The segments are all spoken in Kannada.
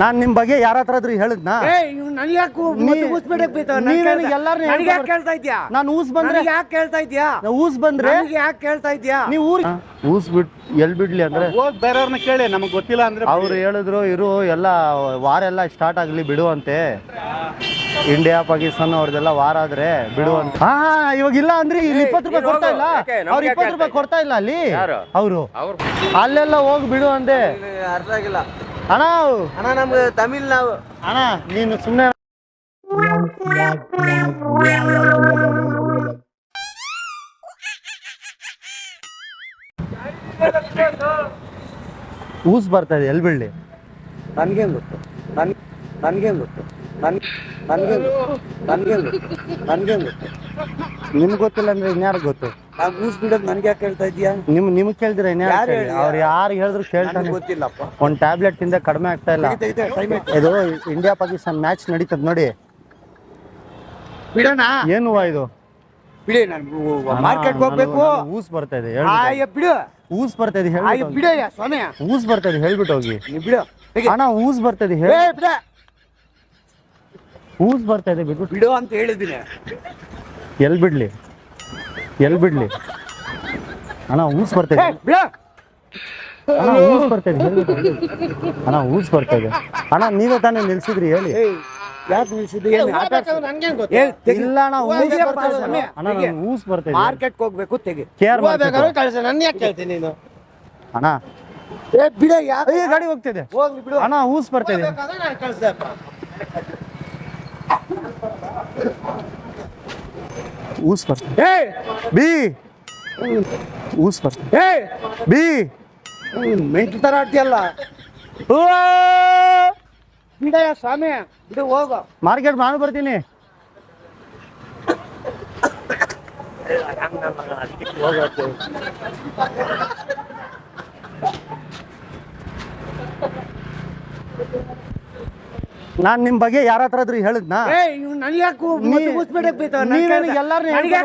ನಾನ್ ನಿಮ್ ಬಗ್ಗೆ ಯಾರ ಹತ್ರ ಆದ್ರೂ ಹೇಳಿದ್ನಾ? ನಾನು ಊಸ್ ಬಂದ್ರೆ ಯಾಕೆ ಕೇಳ್ತಾ ಇದ್ಯಾ? ಊಸ್ ಬಂದ್ರೆ ಯಾಕೆ ಕೇಳ್ತಾ ಇದ್ಯಾ? ನೀವು ಊಸ್ ಎಲ್ ಬಿಡ್ಲಿ ಅಂದ್ರೆ ಹೋಗ್ ಬೇರೆಯವ್ರನ್ನ ಕೇಳಿ, ನಮಗ್ ಗೊತ್ತಿಲ್ಲ ಅಂದ್ರೆ. ಅವ್ರು ಹೇಳಿದ್ರು ಇರು ಎಲ್ಲ ವಾರ ಎಲ್ಲ ಸ್ಟಾರ್ಟ್ ಆಗ್ಲಿ ಬಿಡುವಂತೆ, ಇಂಡಿಯಾ ಪಾಕಿಸ್ತಾನ ಅವ್ರದೆಲ್ಲ ವಾರ ಆದ್ರೆ ಬಿಡುವಂತ. ಹಾ ಇವಾಗ ಇಲ್ಲ ಅಂದ್ರೆ ಇಲ್ಲಿ 20 ರೂಪಾಯಿ ಕೊಡ್ತಾ ಇಲ್ಲ, ಅವ್ರು 20 ರೂಪಾಯಿ ಕೊಡ್ತಾ ಇಲ್ಲ ಅಲ್ಲಿ ಅವರು, ಅಲ್ಲೆಲ್ಲ ಹೋಗಿ ಬಿಡು ಅಂದೆ. ಅರ್ಥ ಆಗಿಲ್ಲ ಅಣ್ಣ. ಅಣ್ಣ ನಮ್ಗೆ ತಮಿಳ್ ನಾವು. ಅಣ್ಣ ನೀನು ಸುಮ್ಮನೆ ಊಸ್ ಬರ್ತಾ ಇದೆ ಎಲ್ಲಿ ಬೀಳ್ಳಿ? ನನ್ಗೇನ್ ಗೊತ್ತು, ನನ್ಗೇನ್ ಗೊತ್ತು, ನನ್ಗೇನ್ ಗೊತ್ತು. ನಿಮ್ಗೆ ಗೊತ್ತಿಲ್ಲ ಅಂದ್ರೆ ಇನ್ಯಾರು ಗೊತ್ತು? ನಾವ್ ಊಸ್ ಬಿಡೋದು ನನ್ಗೆ ಯಾಕೆ ಕೇಳ್ತಾ ಇದ್ಯಾ? ನಿಮ್ಗೆ ಕೇಳ್ದಿರ ಇನ್ಯಾರು? ಅವ್ರು ಯಾರು ಹೇಳಿದ್ರು ಕೇಳ್ತಾನೆ. ಗೊತ್ತಿಲ್ಲಪ್ಪ. ಒಂದು ಟ್ಯಾಬ್ಲೆಟ್ ತಿಂದ ಕಡಿಮೆ ಆಗ್ತಾ ಇಲ್ಲ. ಇದು ಇಂಡಿಯಾ ಪಾಕಿಸ್ತಾನ ಮ್ಯಾಚ್ ನಡೀತದ ನೋಡಿ. ಬಿಡೋಣ ಏನು ಇದು? ಬಿಡಿ, ನಾನು ಮಾರ್ಕೆಟ್ಗೆ ಹೋಗ್ಬೇಕು. ಊಸ್ ಬರ್ತಾ ಇದೆ, ಬಿಡು. ಊಸ್ ಬರ್ತಾ ಇದೆ ಬಿಡಯ್ಯ ಸ್ವಾಮಿ, ಊಸ್ ಬರ್ತಾ ಇದೆ ಹೇಳ್ಬಿಟ್ಟು ಹೋಗಿ. ಬಿಡು ಅಣ್ಣ ಊಸ್ ಬರ್ತಾ ಇದೆ ಬಿಡ, ಊಸ್ ಬರ್ತಾ ಇದೆ ಬಿಟ್ಬಿಟ್ಟು ಬಿಡು ಅಂತ ಹೇಳಿದ್ದೀನಿ. ಎಲ್ ಬಿಡ್ಲಿ ಅಣ್ಣ? ಊಸ್ ಬರ್ತಾ ಇದೆ ಬಿಡ ಅಣ್ಣ, ಊಸ್ ಬರ್ತಾ ಇದೆ ಹೇಳ್ಬಿಟ್ಟು ಅಣ್ಣ, ಊಸ್ ಬರ್ತಾ ಇದೆ ಅಣ್ಣ. ನೀವೇ ತಾನೇ ನಿಲ್ಸಿದ್ರಿ ಹೇಳಿ. ಯಾಕೆ ನಿಲ್ಸಿದ್ದು? ಇಲ್ಲ ಅಣ್ಣ, ಊಸ್ ಬರ್ತಾ ಇದೆ ಅಣ್ಣ, ಊಸ್ ಬರ್ತಾ ಇದೆ. ಮಾರ್ಕೆಟ್ಗೆ ಹೋಗ್ಬೇಕು, ತೆಗಿ. ಕೇರ್ ನನ್ನ ಯಾಕೆ ಕೇಳ್ತೀನಿ ನೀನು? ಅಣ್ಣ ಬಿಡ, ಗಾಡಿ ಹೋಗ್ತಿದೆ ಹೋಗ್ಲಿ ಬಿಡು ಅಣ್ಣ. ಊಸ್ ಬರ್ತಾ ಇದೆ. ಊಸ್ ಬರ್ತಾ ಬಿ ಊಸ್ ಬರ್ತಾ ಬಿ ಮೆಂಟ್ ತರ ಆಡ್ತಿಯಲ್ಲ. ಬಿಡಯ್ಯ ಸ್ವಾಮಿ, ಬಿಡು, ಹೋಗು. ಮಾರ್ಕೆಟ್ ನಾನು ಬರ್ತೀನಿ. ನಾನ್ ನಿಮ್ ಬಗ್ಗೆ ಯಾರ ಹತ್ರ ಆದ್ರೂ ಹೇಳಿದ್ನಾ?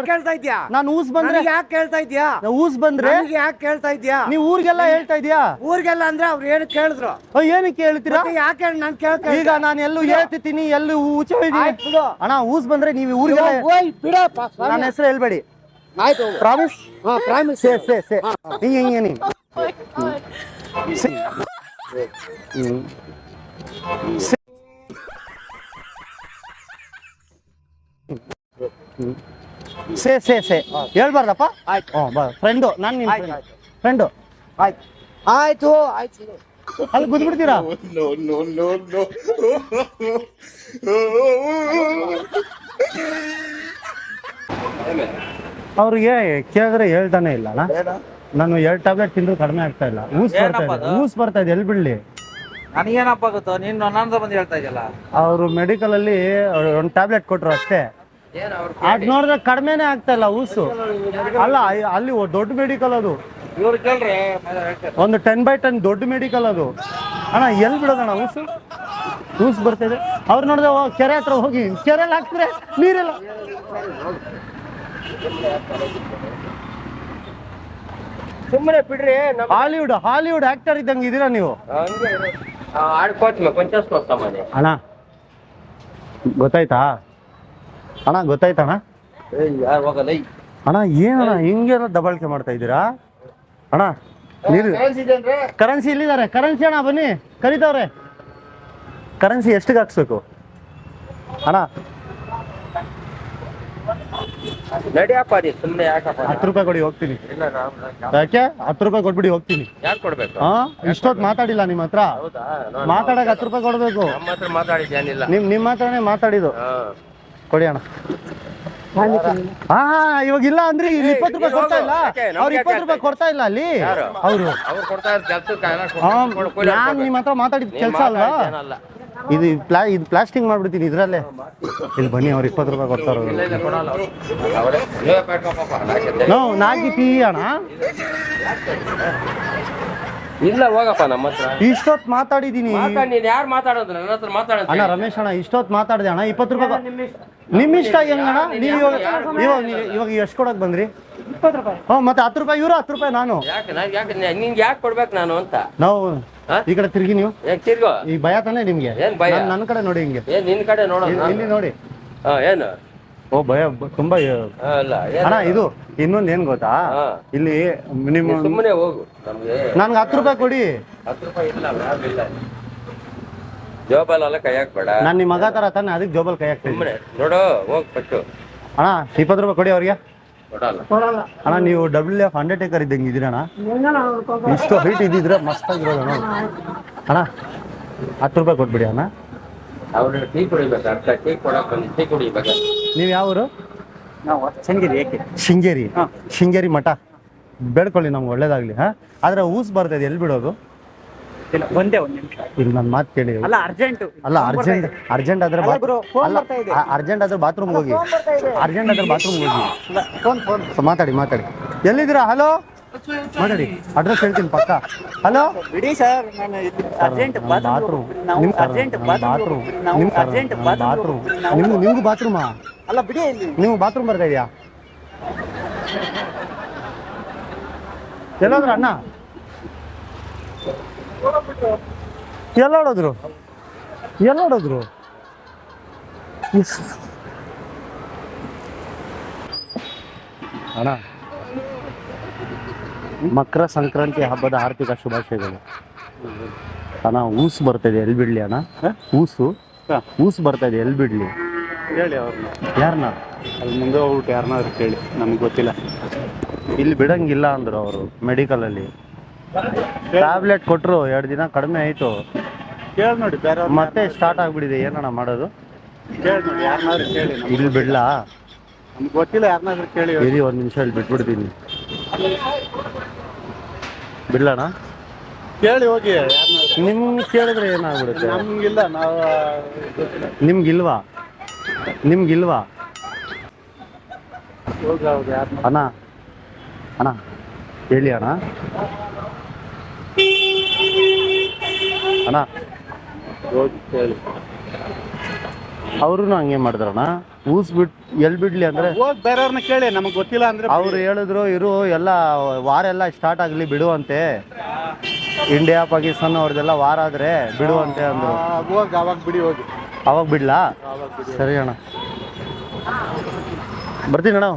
ಕೇಳ್ತಾ ಇದ್ಯಾ? ನಾನು ಊಸ್ ಬಂದ್ರೆ ಯಾಕೆ ಕೇಳ್ತಾ ಇದ್ಯಾ? ಊಸ್ ಬಂದ್ರೆ ಯಾಕೆ ಕೇಳ್ತಾ ಇದ್ಯಾ? ನೀವು ಊರಿಗೆಲ್ಲ ಹೇಳ್ತಾ ಇದ್ಯಾ? ಊರಿಗೆಲ್ಲ ಅಂದ್ರೆ ಅವ್ರು ಏನು ಕೇಳಿದ್ರು? ಏನಕ್ಕೆ ಹೇಳ್ತೀರಾ? ಯಾಕೆ ನಾನು ಕೇಳ್ತಾ? ಈಗ ನಾನು ಎಲ್ಲೂ ಹೇಳ್ತೀನಿ, ಎಲ್ಲೂ ಊಚ ಅಣ್ಣ. ಊಸ್ ಬಂದ್ರೆ ನೀವು ಊರಿಗೆಲ್ಲ ಬಿಡಪ್ಪ, ನನ್ನ ಹೆಸರು ಹೇಳ್ಬೇಡಿ. ಆಯ್ತು, ಪ್ರಾಮಿಸ್. ಪ್ರಾಮಿಸ್. ಹಿಂಗೆ ಹೇಳ್ಬಾರ್ದಪ್ಪ. ಆಯ್ತು, ಫ್ರೆಂಡು, ನಾನು ನಿಮ್ಮ ಫ್ರೆಂಡು. ಆಯ್ತು ಆಯ್ತು ಆಯ್ತು. ಅಲ್ಲಿ ಗುದ್ಬಿಡ್ತೀರಾ? ಅವ್ರಿಗೆ ಕೇಳಿದ್ರೆ ಹೇಳ್ತಾನೆ ಇಲ್ಲ ಅಣ್ಣ. ನಾನು 2 ಟ್ಯಾಬ್ಲೆಟ್ ತಿಂದ್ರು ಕಡಿಮೆ ಆಗ್ತಾ ಇಲ್ಲ. ಊಸ್ ಬರ್ತಾ ಇದೆ ಎಲ್ಲಿ ಬಿಡ್ಲಿ? ನನಗೇನಪ್ಪ ಗೊತ್ತು, ನೀನು ನನ್ನಂತ ಬಂದು ಹೇಳ್ತಾ ಇದೆಯಲ್ಲ. ಅವರು ಮೆಡಿಕಲ್ ಅಲ್ಲಿ 1 ಟ್ಯಾಬ್ಲೆಟ್ ಕೊಟ್ರು ಅಷ್ಟೇ. ಅದ್ ನೋಡಿದ್ರೆ ಕಡಿಮೆನೆ ಆಗ್ತಾ ಇಲ್ಲ ಊಸು. ಅಲ್ಲ ಅಲ್ಲಿ ದೊಡ್ಡ ಮೆಡಿಕಲ್ ಅದು, ಒಂದು 10/10 ದೊಡ್ಡ ಮೆಡಿಕಲ್ ಅದು ಅಣ್ಣ. ಎಲ್ಲಿ ಬಿಡೋದಣ್ಣ ಊಸು? ಊಸ್ ಬರ್ತಿದೆ. ಅವ್ರು ನೋಡಿದ್ರೆ ಕೆರೆ ಹತ್ರ ಹೋಗಿ ಕೆರೆಯಲ್ಲಿ ಹಾಕ್ತಾರೆ ನೀರೆಲ್ಲ. ಸುಮ್ಮನೆ ಬಿಡ್ರಿ. ಹಾಲಿವುಡ್ ಆಕ್ಟರ್ ಇದ್ದಂಗೆ ಇದೀರಾ ನೀವು. ಅಣ್ಣ ಗೊತ್ತಾಯ್ತಾ ಅಣ್ಣ? ಗೊತ್ತಾಯ್ತಣ್ಣ? ಅಣ್ಣ ಏನಣ್ಣ ಹಿಂಗೆಲ್ಲ ದಬಾಳಿಕೆ ಮಾಡ್ತಾ ಇದ್ದೀರಾ ಅಣ್ಣ? ನೀರು ಕರೆನ್ಸಿ ಇಲ್ಲಿದ್ದಾರೆ. ಕರೆನ್ಸಿ ಅಣ್ಣ ಬನ್ನಿ, ಕರೀತಾವ್ರೆ. ಕರೆನ್ಸಿ ಎಷ್ಟಿಗೆ ಹಾಕ್ಸ್ಬೇಕು ಅಣ್ಣ? ನಡಿಯಪ್ಪ, ಸುಮ್ಮನೆ ಯಾಕಪ್ಪ? 10 ರೂಪಾಯಿ ಕೊಡಿ, ಹೋಗ್ತೀನಿ. ಯಾಕೆ 10 ರೂಪಾಯಿ ಕೊಟ್ಬಿಡಿ, ಹೋಗ್ತೀನಿ. ಯಾಕೆ ಕೊಡ್ಬೇಕು? ಇಷ್ಟೊತ್ತು ಮಾತಾಡಿಲ್ಲ ನಿಮ್ಮ ಹತ್ರ. ಮಾತಾಡಕ್ಕೆ 10 ರೂಪಾಯಿ ಕೊಡ್ಬೇಕು. ನಮ್ಮ ಹತ್ರ ಮಾತಾಡಿದ್ದೇನಿಲ್ಲ. ನಿಮ್ಮ ಹತ್ರನೇ ಮಾತಾಡಿದ್ದು. ಕೊಡಿ ಅಣ್ಣ. ಇವಾಗ ಇಲ್ಲ ಅಂದ್ರೆ ಇಲ್ಲಿ 20 ರೂಪಾಯಿ ಕೊಡ್ತಾ ಇಲ್ಲ. ಅವ್ರು 20 ರೂಪಾಯಿ ಕೊಡ್ತಾ ಇಲ್ಲ ಅಲ್ಲಿ. ಅವರು ನಾನು ನಿಮ್ಮ ಹತ್ರ ಮಾತಾಡಿದ ಕೆಲಸ ಅಲ್ವಾ ಇದು? ಪ್ಲಾಸ್ಟಿಂಗ್ ಮಾಡ್ಬಿಡ್ತೀನಿ ಇದ್ರಲ್ಲೇ. ಇಲ್ಲಿ ಬನ್ನಿ, ಅವ್ರು 20 ರೂಪಾಯಿ ಕೊಡ್ತಾರ. ನಾಗಿ ಟೀ ಅಣ್ಣ. ಇಲ್ಲ ಹೋಗಪ್ಪ, ನಮ್ಮ ಹತ್ರ ಇಷ್ಟೊತ್ತು ಮಾತಾಡಿದೀನಿ. ಯಾರು ಮಾತಾಡೋದು? ನನ್ನ ಹತ್ರ ಮಾತಾಡೋದು ಅಣ್ಣ. ರಮೇಶ್ ಅಣ್ಣ ಇಷ್ಟೊತ್ತು ಮಾತಾಡಿದೆ ಅಣ್ಣ. 20 ರೂಪಾಯಿ ನಿಮ್ ಇಷ್ಟ ಹೆಂಗಣ್ಣ? ನೀವು ಇವಾಗ ಎಷ್ಟು ಕೊಡಕ್ ಬಂದ್ರಿ? 20 ರೂಪಾಯಿ. ಮತ್ತೆ 10 ರೂಪಾಯಿ ಇವರು, 10 ರೂಪಾಯಿ ನಾನು. ನಿಂಗೆ ಯಾಕೆ ಕೊಡ್ಬೇಕು ನಾನು ಅಂತ? ನಾವು ಹಾ? ಈ ಕಡೆ ತಿರುಗಿ ನೀವು. ಏನ್ ತಿರ್ಗೋ ಈ ಭಯ ತಾನೇ ನಿಮ್ಗೆ? ಏನ್ ಭಯ? ನನ್ನ ಕಡೆ ನೋಡಿ ಹಿಂಗೆ. ಏನ್ ನಿನ್ ಕಡೆ ನೋಡೋಣ ಇಲ್ಲಿ ನೋಡಿ. ಏನು ಓ ಭಯ ತುಂಬಾ. ಅಲ್ಲ ಏನು? ಅಣ್ಣ ಇದು ಇನ್ನೊಂದು ಏನ್ ಗೊತ್ತಾ, ಹಾ. ಇಲ್ಲಿ ಮಿನಿಮಮ್ ಸುಮ್ಮನೆ ಹೋಗು. ನಮ್ಗೆ ನನ್ಗೆ 10 ರೂಪಾಯಿ ಕೊಡಿ. 10 ರೂಪಾಯಿ ಇಲ್ಲ, ಮ್ಯಾಮ್ ಇಲ್ಲ. ಜೋಬಲ್ಲ ಕೈ ಹಾಕ್ಬೇಡ. ನಾನು ನಿಮ್ಮ ಮಗ ತರ ತಾನೆ, ಅದಕ್ಕೆ ಜೋಬಲ್ ಕೈ ಹಾಕ್ತೀನಿ. ಸುಮ್ಮನೆ ನೋಡು, ಹೋಗ್ ಪಟ್ಟು. ಅಣ್ಣ 20 ರೂಪಾಯಿ ಕೊಡಿ ಅವ್ರಿಗೆ. ಕೊಡಲ್ಲ. ಅಣ್ಣ ನೀವು WF ಅಂಡರ್ಟೇಕರ್ ಇದ್ದಂಗೆ ಇದ್ದೀರಣ್ಣ. ಇಷ್ಟು ಹೈಟ್ ಇದ್ದಿದ್ರೆ ಮಸ್ತ್ ಆಗಿರೋದಣ್ಣ. ಅಣ್ಣ 10 ರೂಪಾಯಿ ಕೊಟ್ಬಿಡಿ ಅಣ್ಣ. ಅವ್ರು ಟೀ ಕುಡಿಬೇಕು, ಅರ್ಥ ಟೀ ಕೊಡಕ್ ಬಂದು ಟೀ ಕುಡಿಬೇಕು. ನೀವು ಯಾವ ಊರು? ನಾವು ಶೃಂಗೇರಿ. ಏಕೆ ಶೃಂಗೇರಿ. ಶೃಂಗೇರಿ ಮಠ ಬೇಡ್ಕೊಳ್ಳಿ, ನಮ್ಗೆ ಒಳ್ಳೇದಾಗ್ಲಿ. ಹಾ ಆದ್ರೆ ಊಸ್ ಬರ್ತದೆ, ಎಲ್ಲಿ ಬಿಡೋದು? ಇಲ್ಲ, ಒಂದೇ ಒಂದು ನಿಮಿಷ. ಇಲ್ಲಿ ನನ್ನ ಮಾತು ಕೇಳಿ. ಅಲ್ಲ ಅರ್ಜೆಂಟ್ ಅರ್ಜೆಂಟ್ ಆದ್ರೆ ಫೋನ್ ಬರ್ತಾ ಇದೆ. ಅರ್ಜೆಂಟ್ ಆದ್ರೆ ಬಾತ್ರೂಮ್ ಹೋಗಿ. ಅರ್ಜೆಂಟ್ ಆದ್ರೆ ಬಾತ್ರೂಮ್ ಹೋಗಿ. ಫೋನ್ ಮಾತಾಡಿ. ಎಲ್ಲಿದ್ದೀರಾ? ಹಲೋ ಮಾತಾಡಿ, ಅಡ್ರೆಸ್ ಹೇಳ್ತೀನಿ ಪಕ್ಕ. ಹಲೋ ಬಿಡಿ ಸರ್, ನಾನು ಅರ್ಜೆಂಟ್ ಬಾತ್ರೂಮ್. ನಿಮ್ಗೂ ಬಾತ್ರೂಮಾ? ಅಲ್ಲ ಬಿಡಿ, ಇಲ್ಲಿ ನೀವು ಬಾತ್ರೂಮ್ ಬರ್ತಾ ಇದೆಯಾ? ಎಲ್ಲೋದ್ರು ಅಣ್ಣ? ಎಲ್ಲೋಡಿದ್ರು? ಅಣ್ಣ ಮಕರ ಸಂಕ್ರಾಂತಿ ಹಬ್ಬದ ಆರ್ಥಿಕ ಶುಭಾಶಯಗಳು. ಅಣ್ಣ ಊಸ್ ಬರ್ತಾಯಿದೆ, ಎಲ್ಲಿ ಬಿಡ್ಲಿ ಅಣ್ಣ? ಊಸ್ ಬರ್ತಾಯಿದೆ, ಎಲ್ಲಿ ಬಿಡ್ಲಿ? ಹೇಳಿ ಅವ್ರನ್ನ. ಯಾರನ್ನ? ಅಲ್ಲಿ ಮುಂದೆ ಹೋಗ್ಬಿಟ್ಟು ಯಾರನ್ನಾದ್ರು ಕೇಳಿ, ನಮ್ಗೆ ಗೊತ್ತಿಲ್ಲ. ಇಲ್ಲಿ ಬಿಡಂಗಿಲ್ಲ ಅಂದ್ರು ಅವರು ಮೆಡಿಕಲಲ್ಲಿ. ಟ್ಯಾಬ್ಲೆಟ್ ಕೊಟ್ಟರು, 2 ದಿನ ಕಡಿಮೆ ಆಯಿತು. ಕೇಳಿ ನೋಡಿ, ಬೇರೆ ಮತ್ತೆ ಸ್ಟಾರ್ಟ್ ಆಗಿಬಿಟ್ಟಿದೆ. ಏನಣ್ಣ ಮಾಡೋದು? ಕೇಳಿ ನೋಡಿ, ಯಾರನ್ನಾದ್ರು ಕೇಳಿ. ಇಲ್ಲಿ ಬಿಡ್ಲಾ? ನಮ್ಗೆ ಗೊತ್ತಿಲ್ಲ, ಯಾರನ್ನಾದ್ರು ಕೇಳಿ. ಇರಿ 1 ನಿಮಿಷ, ಇಲ್ಲಿ ಬಿಟ್ಬಿಡ್ತೀನಿ. ಬಿಡ್ಲಣ್ಣ? ಕೇಳಿ ಹೋಗಿ. ನಿಮ್ಗೆ ಕೇಳಿದ್ರೆ ಏನಾಗ್ಬಿಡುತ್ತೆ? ನಮ್ಗಿಲ್ಲ, ನಾವು ನಿಮ್ಗಿಲ್ವಾ? ಹೋಗಿ ಹೌದು. ಯಾರು ಅಣ್ಣ ಹೇಳಿ ಅಣ್ಣ. ಹೋಗಿ ಕೇಳಿ. ಅವ್ರು ಹಂಗೆ ಮಾಡಿದ್ರಣ್ಣ. ಊಸ್ ಎಲ್ಲಿ ಬಿಡ್ಲಿ ಅಂದ್ರೆ ಹೋಗಿ ಬೇರೆಯವ್ರನ್ನ ಕೇಳಿ, ನಮಗೆ ಗೊತ್ತಿಲ್ಲ ಅಂದ್ರೆ. ಅವ್ರು ಹೇಳಿದ್ರು ಎಲ್ಲ ವಾರ ಎಲ್ಲ ಸ್ಟಾರ್ಟ್ ಆಗಲಿ ಬಿಡುವಂತೆ, ಇಂಡಿಯಾ ಪಾಕಿಸ್ತಾನ ಅವ್ರದ್ದೆಲ್ಲ ವಾರ ಆದ್ರೆ ಬಿಡುವಂತೆ ಅಂದ್ರು. ಹೋಗಿ ಅವಾಗ ಬಿಡಿ, ಹೋಗಿ ಅವಾಗ ಬಿಡ್ಲಾ? ಸರಿ ಅಣ್ಣ, ಬರ್ತೀನಿ ಅಣ್ಣ.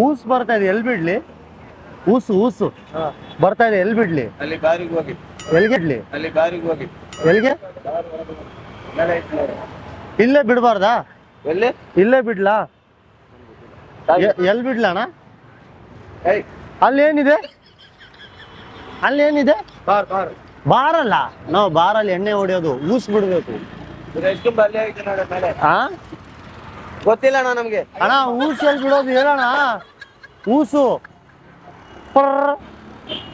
ಊಸ್ ಬರ್ತಾ ಇದೆ, ಎಲ್ಲಿ ಬಿಡ್ಲಿ? ಊಸು ಬರ್ತಾ ಇದೆ, ಎಲ್ಲಿ ಬಿಡ್ಲಿ? ಅಲ್ಲಿ ಬಾರಿಗೆ ಹೋಗಿ. ಎಲ್ಲಿಗೆ ಬಿಡ್ಲಿ? ಅಲ್ಲಿ ಬಾರಿಗೆ ಹೋಗಿ. ಎಲ್ಲಿಗೆ? ಇಲ್ಲೇ ಬಿಡಬಾರ್ದಾ? ಇಲ್ಲೇ ಬಿಡ್ಲಾ? ಎಲ್ಲಿ ಬಿಡ್ಲಾ ಅಣ್ಣ? ಅಲ್ಲೇನಿದೆ? ಬಾರಲ್ಲ, ನಾವು ಬಾರಲ್ಲಿ ಎಣ್ಣೆ ಹೊಡಿಯೋದು, ಊಸ್ ಬಿಡ್ಬೇಕು. ಗೊತ್ತಿಲ್ಲ ಅಣ್ಣ ನಮ್ಗೆ. ಅಣ್ಣ ಊಸ್ ಎಲ್ಲಿ ಬಿಡೋದು ಹೇಳೋಣ? ಊಸು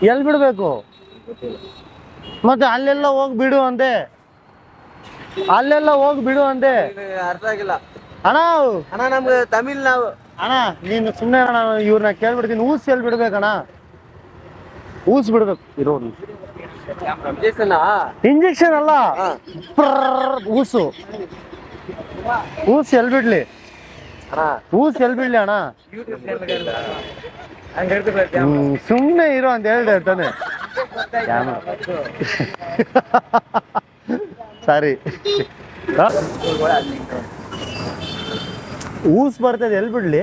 ಎಲ್ಲಿ ಬಿಡ್ಬೇಕು? ಮತ್ತೆ ಅಲ್ಲೆಲ್ಲ ಹೋಗಿ ಬಿಡು ಅಂದೆ. ಅರ್ಥ ಆಗಿಲ್ಲ ಅಣ್ಣ. ನಮ್ಗೆ ತಮಿಳ್ ನಾವು. ಅಣ್ಣ ನೀನು ಸುಮ್ಮನೆ ಅಣ್ಣ, ಇವ್ರನ್ನ ಕೇಳ್ಬಿಡ್ತೀನಿ. ಊಸ್ ಎಲ್ಲಿ ಬಿಡ್ಬೇಕಣ್ಣ? ಊಸ್ ಬಿಡ್ಬೇಕು. ಇರೋ ಇಂಜೆಕ್ಷನ್ ಅಲ್ಲ, ಊಸು ಎಲ್ಲಿ ಬಿಡ್ಲಿ? ಅಣ್ಣ ಸುಮ್ಮನೆ ಇರೋ ಅಂತ ಹೇಳ್ದೆ ತಾನೆ. ಸಾರಿ. ಊಸ್ ಬರ್ತದೆ, ಎಲ್ಲಿ ಬಿಡ್ಲಿ?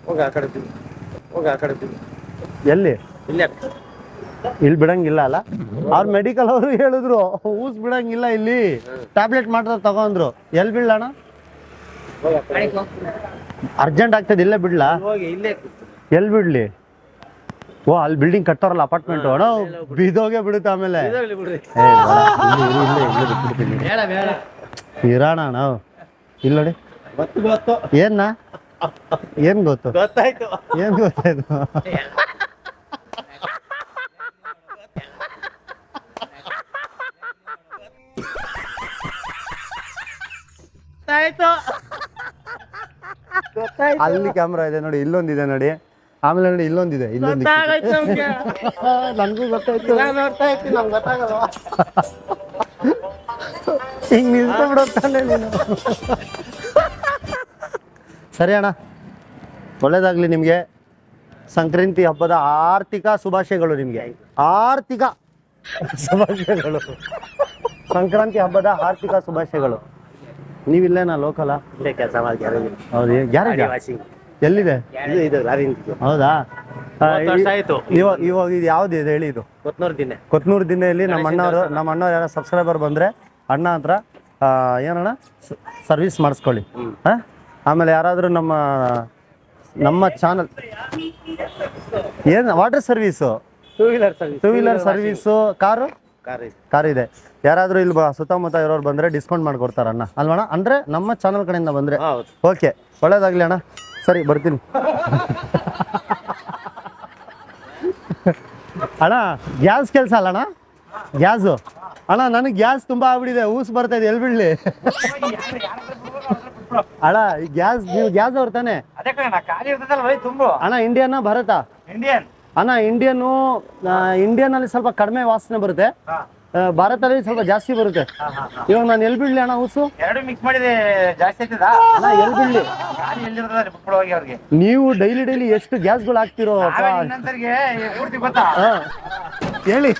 ಹೋಗಿ ಆ ಕಡೆ ಎಲ್ಲಿ? ಇಲ್ಲಿ ಬಿಡಂಗಿಲ್ಲ ಅಲ್ಲ? ಅವ್ರ ಮೆಡಿಕಲ್ ಅವರು ಹೇಳಿದ್ರು ಊಸ್ ಬಿಡಂಗಿಲ್ಲ, ಇಲ್ಲಿ ಟ್ಯಾಬ್ಲೆಟ್ ಮಾಡ್ತಾರೆ ತಗೊಂಡ್ರು. ಎಲ್ಲಿ ಬಿಡ್ಲಣ್ಣ? ಅರ್ಜೆಂಟ್ ಆಗ್ತದೆ, ಇಲ್ಲೇ ಬಿಡ್ಲಾ? ಎಲ್ಲಿ ಬಿಡ್ಲಿ? ಓ ಅಲ್ಲಿ ಬಿಲ್ಡಿಂಗ್ ಕಟ್ಟಾರಲ್ಲ, ಅಪಾರ್ಟ್ಮೆಂಟ್ ಅಣ್ಣ, ಬಿದ್ದೋಗೆ ಬಿಡುತ್ತೆ ಆಮೇಲೆ. ಇರೋಣ ನಾವು ಇಲ್ಲ ನೋಡಿ. ಏನ್ ಗೊತ್ತಾಯ್ತು? ಅಲ್ಲಿ ಕ್ಯಾಮ್ರಾ ಇದೆ ನೋಡಿ, ಇಲ್ಲೊಂದಿದೆ ನೋಡಿ, ಆಮೇಲೆ ನೋಡಿ ಇಲ್ಲೊಂದಿದೆ, ನನಗೂ ಗೊತ್ತಾಯ್ತು. ಹಿಂಗೆ ನಿಲ್ಸ್ಕೊಂಡ್ಬಿಡುತ್ತಾನೆ ನೀನು. ಸರಿ ಅಣ್ಣ, ಒಳ್ಳೇದಾಗಲಿ ನಿಮಗೆ. ಸಂಕ್ರಾಂತಿ ಹಬ್ಬದ ಆರ್ಥಿಕ ಶುಭಾಶಯಗಳು ನಿಮಗೆ. ಆರ್ಥಿಕ ಶುಭಾಶಯಗಳು. ಸಂಕ್ರಾಂತಿ ಹಬ್ಬದ ಆರ್ಥಿಕ ಶುಭಾಶಯಗಳು. ನೀವಿಲ್ಲೇನಾ ಲೋಕಲ? ಇಲ್ಲೇ ಕೆಲಸ ಮಾಡಿ ಹೌದು, ಗ್ಯಾರೇಜ್ ಎಲ್ಲಿದೆ? ಇದು ಲಾರಿ ನಿಂತಿದ್ದು. ಹೌದಾ? ವರ್ಷ ಆಯ್ತು. ಇವಾಗ ಇದು ಯಾವ್ದು ಇದೆ ಹೇಳಿ? ಇದು ಕೊತ್ನೂರು ದಿನ ಕೊತ್ನೂರು ದಿನೆಯಲ್ಲಿ ನಮ್ಮ ಅಣ್ಣವ್ರು ಯಾರೋ ಸಬ್ಸ್ಕ್ರೈಬರ್ ಬಂದರೆ ಅಣ್ಣ ಹತ್ರ ಏನಣ್ಣ ಸರ್ವಿಸ್ ಮಾಡಿಸ್ಕೊಳ್ಳಿ. ಹಾಂ, ಆಮೇಲೆ ಯಾರಾದರೂ ನಮ್ಮ ಚಾನಲ್ ಏನು water service, two wheeler service, car ಇದೆ, ಯಾರಾದರೂ ಇಲ್ಲಿ ಸುತ್ತಮುತ್ತ ಇರೋರು ಬಂದರೆ ಡಿಸ್ಕೌಂಟ್ ಮಾಡಿಕೊಡ್ತಾರೆ ಅಣ್ಣ ಅಲ್ವಣ್ಣ? ಅಂದರೆ ನಮ್ಮ ಚಾನಲ್ ಕಡೆಯಿಂದ ಬಂದರೆ. ಓಕೆ, ಒಳ್ಳೇದಾಗಲಿ ಅಣ್ಣ. ಸರಿ, ಬರ್ತೀನಿ ಅಣ್ಣ. ಗ್ಯಾಸ್ ಕೆಲಸ ಅಲ್ಲ ಅಣ್ಣ? ಗ್ಯಾಸು ಅಣ್ಣ, ನನಗೆ ಗ್ಯಾಸ್ ತುಂಬ ಆಗ್ಬಿಟ್ಟಿದೆ, ಊಸ್ ಬರ್ತಾ ಇದೆ, ಎಲ್ಲಿ ಬಿಡಲಿ ಅಣ್ಣ? ಈ ಗ್ಯಾಸ್, ನೀವು ಗ್ಯಾಸ್ ಅವ್ರು ತಾನೆ ಅಣ್ಣ? ಇಂಡಿಯನ್ನ ಭಾರತ? ಅಣ್ಣ ಇಂಡಿಯನ್ನಲ್ಲಿ ಸ್ವಲ್ಪ ಕಡಿಮೆ ವಾಸನೆ ಬರುತ್ತೆ, ಭಾರತದಲ್ಲಿ ಸ್ವಲ್ಪ ಜಾಸ್ತಿ ಬರುತ್ತೆ. ಇವಾಗ ನಾನು ಎಲ್ಲಿ ಬಿಡ್ಲಿ ಅಣ್ಣ ಊಸು? ಎರಡು ಮಿಕ್ಸ್ ಮಾಡಿದೆ, ಜಾಸ್ತಿ ಆಯ್ತದ ಅಣ್ಣ ಎಲ್ಲಿ ಬಿಡ್ಲಿ? ಅವ್ರಿಗೆ ನೀವು ಡೈಲಿ ಎಷ್ಟು ಗ್ಯಾಸ್ಗಳು ಹಾಕ್ತಿರೋ? ಇನ್ನೊಂದರಿಗೆ ಪೂರ್ತಿ ಗೊತ್ತಾ? ಹೇಳಿ.